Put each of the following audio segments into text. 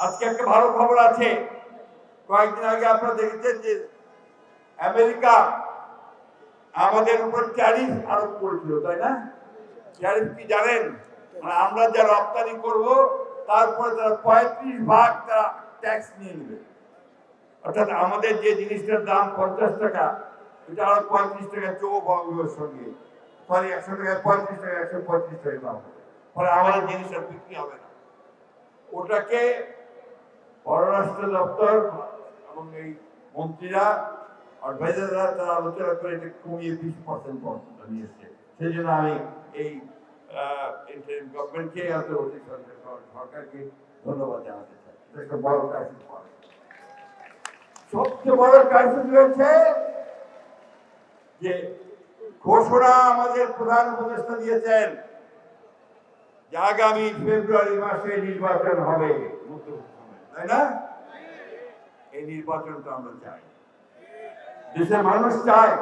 আজকে একটা ভালো খবর আছে। কয়েকদিন আগে আপনারা দেখেছেন যে আমেরিকা আমাদের উপর ট্যারিফ আরোপ করেছিল, তাই না? ট্যারিফ কি জানেন? মানে আমরা যা রপ্তানি করব তারপরে তারা 35% তারা ট্যাক্স নিয়ে নেবে। অর্থাৎ আমাদের যে জিনিসটার দাম 50 টাকা, এটা আরো 35 টাকা যোগ হবে সঙ্গে। ফলে 100 টাকায় 35 টাকা, 135 টাকা দাম হবে। ফলে আমাদের জিনিসটা বিক্রি হবে না। ওটাকে পররাষ্ট্র দপ্তর এবং এই মন্ত্রীরা আর ভাইজাররা তারা আলোচনা করে এটা কমিয়ে 20% পর্যন্ত নিয়ে এসছে। সেই জন্য আমি এই গভর্নমেন্টকে সরকারকে ধন্যবাদ জানাতে চাই। একটা বড় ক্রাইসিস পড়ে। সবচেয়ে বড় ক্রাইসিস রয়েছে যে ঘোষণা আমাদের প্রধান উপদেষ্টা দিয়েছেন যে আগামী ফেব্রুয়ারি মাসে নির্বাচন হবে, তাই না? এই নির্বাচনটা আমরা চাই, দেশের মানুষ চায়।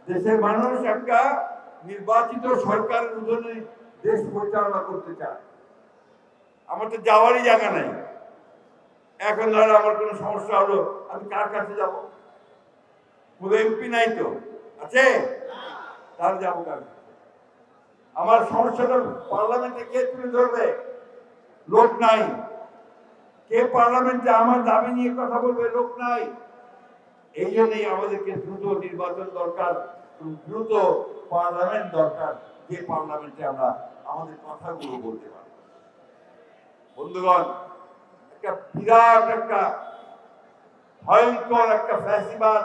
দেশের মানুষ একটা নির্বাচিত সরকারের অধীনে দেশ পরিচালনা করতে চায়। আমার তো যাওয়ারই জায়গা নাই। এখন ধরো আমার কোনো সমস্যা হলো, আমি কার কাছে যাব? পুরো এমপি নাই তো, আছে? তার যাবো কার কাছে? আমার সমস্যাটা পার্লামেন্টে কে তুলে ধরবে? লোক নাই। কে পার্লামেন্টে আমার দাবি নিয়ে কথা বলবে? লোক নাই। এই জন্যই আমাদেরকে দ্রুত নির্বাচন দরকার, দ্রুত পার্লামেন্ট দরকার, যে পার্লামেন্টে আমরা আমাদের কথাগুলো বলতে পারি। বন্ধুগণ, একটা বিরাট একটা ভয়ঙ্কর একটা ফ্যাসিবাদ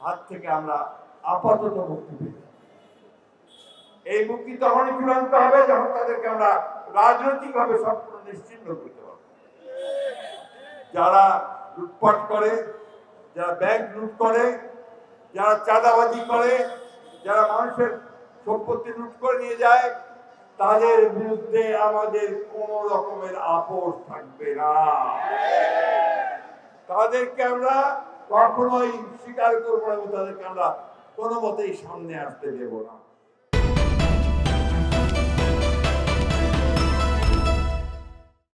হাত থেকে আমরা আপাতত মুক্তি পেয়েছি। এই মুক্তি তখনই চূড়ান্ত হবে যখন তাদেরকে আমরা রাজনৈতিকভাবে সম্পূর্ণ নিশ্চিহ্ন করতে পারব। যারা লুটপাট করে, যারা ব্যাংক লুট করে, যারা চাঁদাবাজি করে, যারা মানুষের সম্পত্তি লুট করে নিয়ে যায়, তাদের বিরুদ্ধে আমাদের কোন রকমের আপোষ থাকবে না। তাদেরকে আমরা কখনোই স্বীকার করবো না, তাদেরকে আমরা কোনো মতেই সামনে আসতে দেব না।